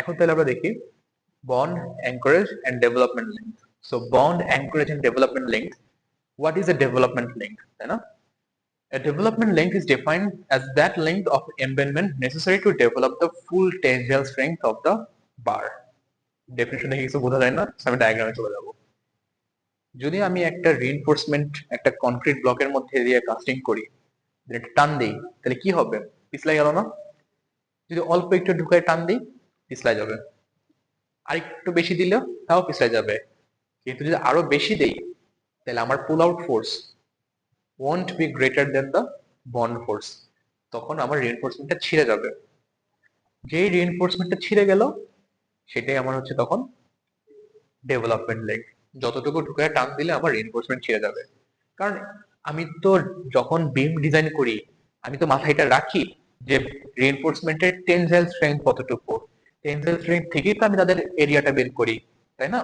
এখন তাহলে আমরা দেখি bond, anchorage and development length. So bond, anchorage and development length. What is a development length? তাই না? A development length is defined as that length of embedment necessary to develop the full tensile strength of the bar. Definition দেখে কিছু বোঝা যায় না, আমি ডায়াগ্রামে চলে যাব। যদি আমি একটা রিইনফোর্সমেন্ট একটা কনক্রিট ব্লকের মধ্যে দিয়ে কাস্টিং করি, এটা টান দিই, তাহলে কি হবে? পিছলাই গেল না? যদি অল্প একটু ঢুকায় টান দিই, পিছলাই যাবে। আর একটু বেশি দিলেও তাও পিছলাই যাবে। কিন্তু যদি আরো বেশি দেই, তাহলে আমার পুল out force won't be greater than the bond force. তখন আমার রিইনফোর্সমেন্টটা ছিঁড়ে যাবে। যেই রিইনফোর্সমেন্টটা ছিঁড়ে গেল, সেটাই আমার হচ্ছে তখন ডেভেলপমেন্ট লেগ। যতটুকু ঢুকায় টান দিলে আমার রিইনফোর্সমেন্ট ছিঁড়ে যাবে। কারণ আমি তো যখন বিম ডিজাইন করি, আমি তো মাথায় এটা রাখি যে রিইনফোর্সমেন্টের টেনসাইল স্ট্রেংথ কতটুকু। টেনসাইল স্ট্রেংথ থেকেই তো আমি তাদের এরিয়াটা বের করি, তাই না?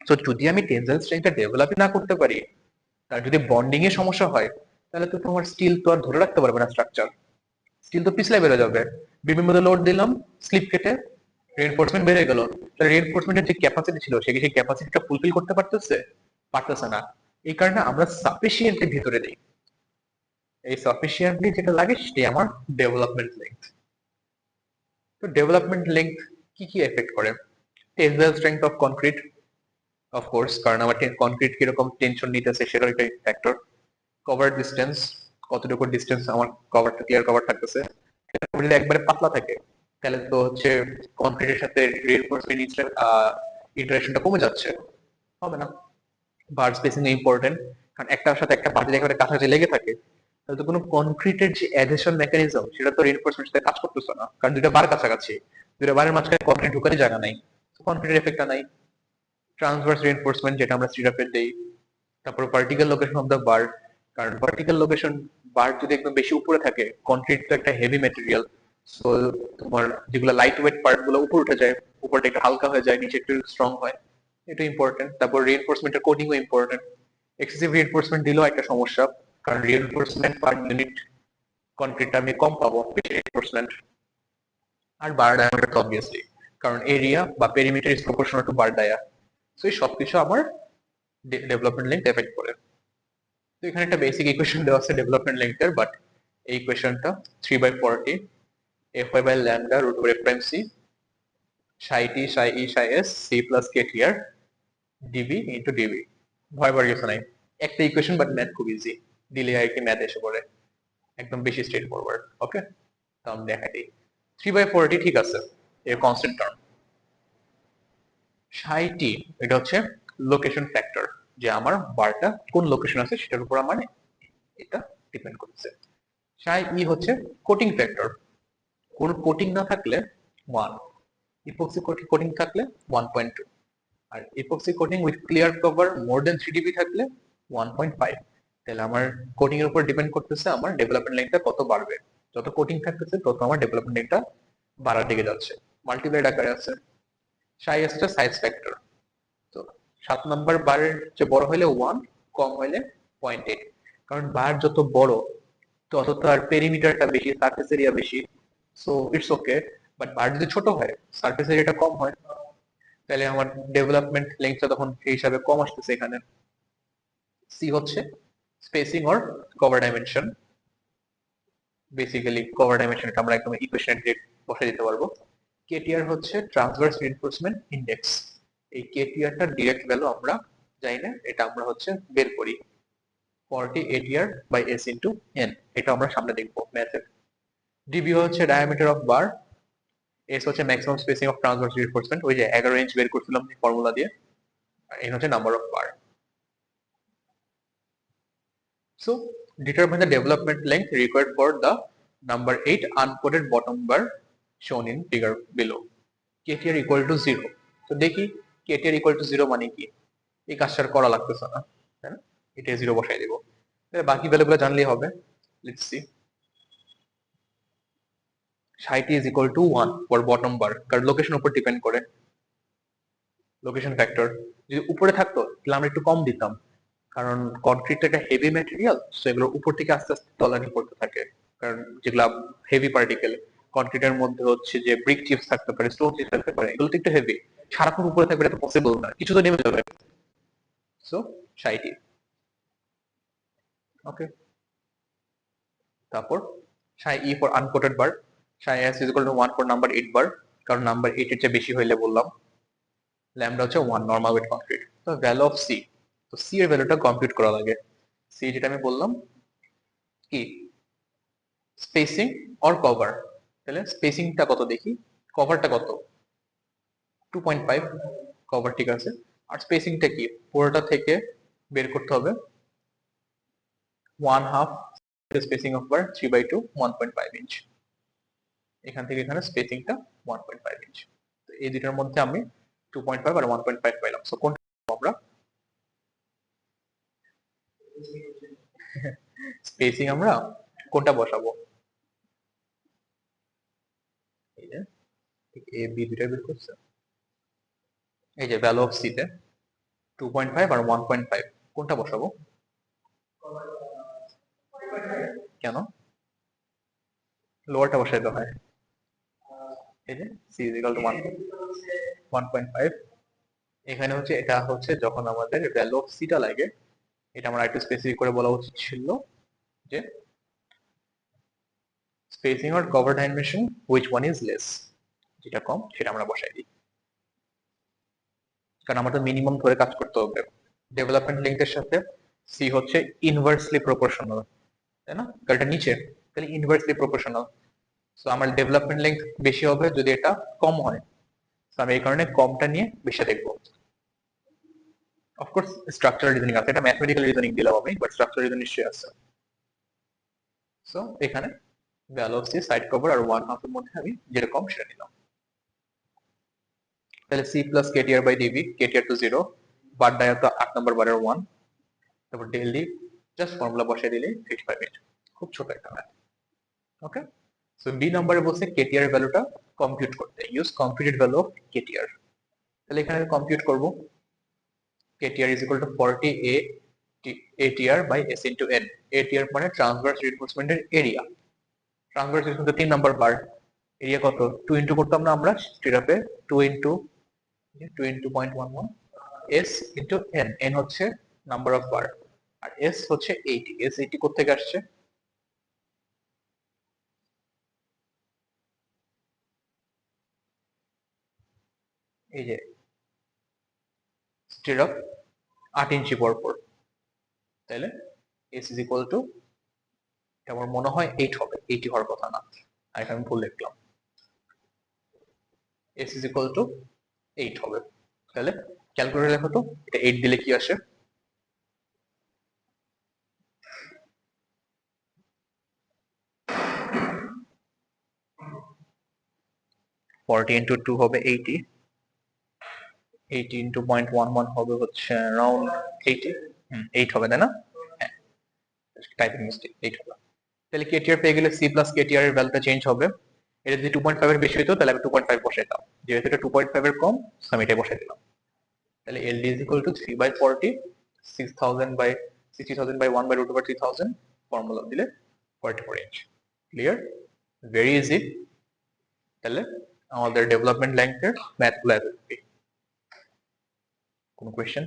তো যদি আমি টেনসাইল স্ট্রেংথটা ডেভেলপই না করতে পারি, আর যদি বন্ডিং এ সমস্যা হয়, তাহলে তো তোমার স্টিল তো আর ধরে রাখতে পারবে না স্ট্রাকচার। স্টিল তো পিছলে বেড়ে যাবে। বিমের মধ্যে লোড দিলাম, স্লিপ কেটে রিইনফোর্সমেন্ট বেড়ে গেল, তাহলে রিইনফোর্সমেন্টের যে ক্যাপাসিটি ছিল সে কি সেই ক্যাপাসিটিটা ফুলফিল করতে পারতেছে না। এই কারণে আমরা সাফিসিয়েন্টলি ভিতরে দিই। এই সাফিসিয়েন্টলি যেটা লাগে সেটাই আমার ডেভেলপমেন্ট লেংথ। তো ডেভেলপমেন্ট লেংথ কি কি এফেক্ট করে? Tensile strength of concrete, of course, কারণ আমার কনক্রিট কিরকম টেনশন নিতেছে সেটার একটা ফ্যাক্টর। কভার ডিস্টেন্স, কতটুকু ডিস্টেন্স আমার কভারটা ক্লিয়ার কভার থাকতেছে। যদি একবারে পাতলা থাকে, তাহলে তো হচ্ছে কনক্রিটের সাথে রিইনফোর্সমেন্ট ইন্টারাকশনটা কমে যাচ্ছে, হবে না। বার স্পেসিং ইম্পর্টেন্ট, কারণ একটার সাথে একটা বার যদি একেবারে কাছাকাছি লেগে থাকে, তাহলে তো কোনো কনক্রিটের যে অ্যাডহেশন মেকানিজম সেটা তো রিইনফোর্সমেন্টের সাথে কাজ করতেছে না, কারণ দুইটা বার কাছাকাছি, দুইটা বারের মাঝখানে কনক্রিট ঢুকারই জায়গা নাই, কনক্রিটের এফেক্টটা নাই। ট্রান্সভার্স রিইনফোর্সমেন্ট যেটা আমরা স্টিরাপের দেই। তারপর ভার্টিক্যাল লোকেশন অফ দ্য বার, কারণ ভার্টিক্যাল লোকেশন বার যদি একদম বেশি উপরে থাকে, কনক্রিট তো একটা হেভি ম্যাটেরিয়াল, সো তোমার যেগুলো লাইট ওয়েট পার্ট গুলো উপরে উঠে যায়, উপরটা একটু হালকা হয়ে যায়, নিচে একটু স্ট্রং হয়, এটা ইম্পর্টেন্ট। তারপর রিইনফোর্সমেন্টের কোডিংও ইম্পর্টেন্ট। এক্সেসিভ রিইনফোর্সমেন্ট দিলেও একটা সমস্যা, কারণ রিইনফোর্সমেন্ট পার ইউনিট কনক্রিটটা আমি কম পাবো বেশি রিইনফোর্সমেন্ট। আর বার ডায়ামিটার তো অবভিয়াসলি, কারণ এরিয়া বা perimeter is proportional to bar dia. So এই সবকিছু আমার ডেভেলপমেন্ট লেন্থ এফেক্ট করে। তো এখানে একটা বেসিক ইকুয়েশন দেওয়া আছে ডেভেলপমেন্ট লেন্থের, বাট এই ইকুয়েশনটা 3/40 fy by lambda root over F prime C psi T psi E psi S C plus K T R DB into DB. ভয় পাওয়ার কিছু নাই, একটা ইকুয়েশন, বাট ম্যাথ খুব ইজি, দিলে আর কি ম্যাথ এসে পড়ে, একদম বেশি স্ট্রেট ফরওয়ার্ড। ওকে, তো আমি দেখাই দিই। 3/40 ঠিক আছে, এর কনস্ট্যান্ট টার্ম। সাই টি এটা হচ্ছে লোকেশন ফ্যাক্টর, যে আমার বারটা কোন লোকেশন আছে সেটার উপর আমার এটা ডিপেন্ড করছে। সাই ই হচ্ছে কোটিং ফ্যাক্টর, কোন কোটিং না থাকলে 1, ইপক্সি কোটিং থাকলে 1.2, আর epoxy coating with clear cover more than 3 dB থাকলে 1.5। তাহলে আমার কোটিং এর উপর ডিপেন্ড করতেছে আমার ডেভেলপমেন্ট লাইনটা কত বাড়বে। যত কোটিং থাকতেছে তত আমার ডেভেলপমেন্ট লাইনটা বাড়ার দিকে যাচ্ছে, মাল্টিপ্লাইড আকারে আছে। সাই এসটা সাইজ ফ্যাক্টর, তো 7 নম্বর বারের চেয়ে বড় হলে 1, কম হলে 0.8। কারণ বার যত বড় তত তার পেরিমিটারটা বেশি, সারফেস এরিয়া বেশি, সো ইটস ওকে। বাট বার যদি ছোট হয়, সারফেস এরিয়াটা কম হয়, তাহলে আমার ডেভেলপমেন্ট লেন্থটা তখন সেই হিসাবে কম আসতেছে এখানে। সি হচ্ছে spacing or cover dimension, basically cover ডাইমেনশনটা আমরা একদম ইকুয়েশনে ডিরেক্ট বসাই দিতে পারবো। কেটিআর হচ্ছে ট্রান্সভার্স রিইনফোর্সমেন্ট ইন্ডেক্স, এই কেটিআরটা ডিরেক্ট ভ্যালু আমরা জানি না, এটা আমরা হচ্ছে বের করি 40 ATR by S into N, এটা আমরা সামনে দেখবো ম্যাথে। ডিবি হচ্ছে ডায়ামিটার অফ বার, এস হচ্ছে maximum spacing of transverse reinforcement, ওই যে 11 ইঞ্চ বের করছিলাম ফর্মুলা দিয়ে, আর এন হচ্ছে number of bar. So determine the development length required for the number 8 unquoted bottom bar shown in figure below. KTR equal to 0. তো দেখি KTR equal to 0 মানে কি, এই কাজটা করা লাগতেছে না, তাই না? এটা 0 বসাই দেব, বাকি ভ্যালুগুলো জানলেই হবে। Let's see, psi t is equal to 1 for bottom bar, কারণ লোকেশন উপর ডিপেন্ড করে, লোকেশন ফ্যাক্টর। যদি উপরে থাকতো তাহলে আমরা একটু কম দিতাম, কারণ কনক্রিট একটা হেভি ম্যাটেরিয়াল, সো এগুলো উপর থেকে আস্তে আস্তে তলানি পড়তে থাকে, কারণ যেগুলা হেভি পার্টিকেল কনক্রিটের মধ্যে হচ্ছে যে ব্রিক চিপস থাকতে পারে, স্টোন চিপস থাকতে পারে, এগুলো তো একটু হেভি, সারাক্ষণ উপরে থাকবে এটা তো পসিবল না, কিছু তো নেমে যাবে। সো 60। ওকে, তারপর E for uncoated bar, S is equal to 1 for number 8 বার, কারণ নাম্বার 8 এর চেয়ে বেশি হইলে বললাম ল্যামডা হচ্ছে 1 নরমাল ওয়েট কনক্রিট। তো ভ্যালু অফ সি, তো সি এর ভ্যালুটা কম্পিউট করা লাগে। সি যেটা আমি বললাম কি, স্পেসিং অর কভার, তাহলে স্পেসিংটা কত দেখি, কভারটা কত 2.5, কভার ঠিক আছে, আর স্পেসিংটা কি পুরোটা থেকে বের করতে হবে 1/2 স্পেসিং অফ বার 3/2 1.5 ইঞ্চ, এখান থেকে এখানে স্পেসিংটা 1.5 ইঞ্চ। তো এই দুটার মধ্যে আমি 2.5 আর 1.5 পাইলাম। সো কোনটা আমরা স্পেসিং আমরা কোনটা বসাবো, এই যে এ বি দুটা বের করছে, এই যে ভ্যালু অফ সি তে 2.5 আর 1.5 কোনটা বসাবো, কেন লোয়ারটা বসাইতে হয়, এই যে সি ইজ ইকুয়াল টু 1.5, এখানে হচ্ছে এটা হচ্ছে যখন আমাদের ভ্যালু অফ সিটা লাগে, এটা আমরা একটু স্পেসিফিক করে বলা উচিত ছিল যে spacing or cover dimension which one is less, যেটা কম সেটা আমরা বসাই দিই, কারণ আমাদের মিনিমাম ধরে কাজ করতে হবে। ডেভেলপমেন্ট লিঙ্কের সাথে সি হচ্ছে ইনভার্সলি প্রপোর্শনাল, তাই না, কারণ এটা নিচে, তাহলে ইনভার্সলি প্রপোর্শনাল। সো আমার ডেভেলপমেন্ট লেন্থ বেশি হবে যদি এটা কম হয়, তো আমি এই কারণে কমটা নিয়ে বেশি দেখবো। অফকোর্স স্ট্রাকচারাল রিজনিং আছে, এটা ম্যাথমেটিক্যাল রিজনিং দিলাম আমি, বাট স্ট্রাকচারাল রিজনিং নিশ্চয়ই আছে। সো এখানে value of c side cover আর 1/2 এর মধ্যে আমি যেরকম সেটা নিলাম। তাহলে c plus KTR by db, KTR to 0, bar dia তো 8 নম্বর বারের 1, তারপর ডেল ডি জাস্ট ফর্মুলা বসাই দিলেই 55 মিনিট, খুব ছোট একটা ম্যাথ। ওকে, সো বি নম্বরে বলছে কেটিআর ভ্যালুটা কম্পিউট করতে, use computed value of KTR. তাহলে এখানে আমি কম্পিউট করব KTR is equal to 40 ATR by S into N. ATR মানে ট্রান্সভার্স রিইনফোর্সমেন্ট এর area, transverse reinforcement 3 number bar, area কত 2 ইনটু করতাম না আমরা স্ট্রেটআপে, 2 into 0.11 S into N, N হচ্ছে নাম্বার অফ বার আর S হচ্ছে 80, S 80 কোথা থেকে আসছে, এই যে স্ট্রেটআপ 8 ইঞ্চি পর পর, তাহলে S is equal to, আমার মনে হয় 8 হবে, 80 হওয়ার কথা না, আর আমি ভুল লিখলাম, S is equal to 8 হবে। তাহলে ক্যালকুলেটর লেখো তো, এটা 8 দিলে কি আসে, 40 ইন্টু 2 হবে 80, 80 ইন্টু 0.11 হবে হচ্ছে অ্যারাউন্ড 80, 8 হবে তাই না, হ্যাঁ টাইপিং মিস্টেক, 8 হবে। তাহলে কেটিআর পেয়ে গেলে সি প্লাস কেটিআর এর ভ্যালুটা চেঞ্জ হবে, এটা যদি 2.5 এর বেশি হতো তাহলে আমি 2.5 বসাইতাম, যেহেতু এটা 2.5 এর কম আমি এটাই বসাই দিলাম। তাহলে ld is equal to 3/40, 6000 by 60,000 by 1 by root over 3000, formula দিলে 44 ইঞ্চ। Clear, very easy. তাহলে আমাদের ডেভেলপমেন্ট লেংথের ম্যাথগুলো এত, কোনো কোয়েশ্চেন?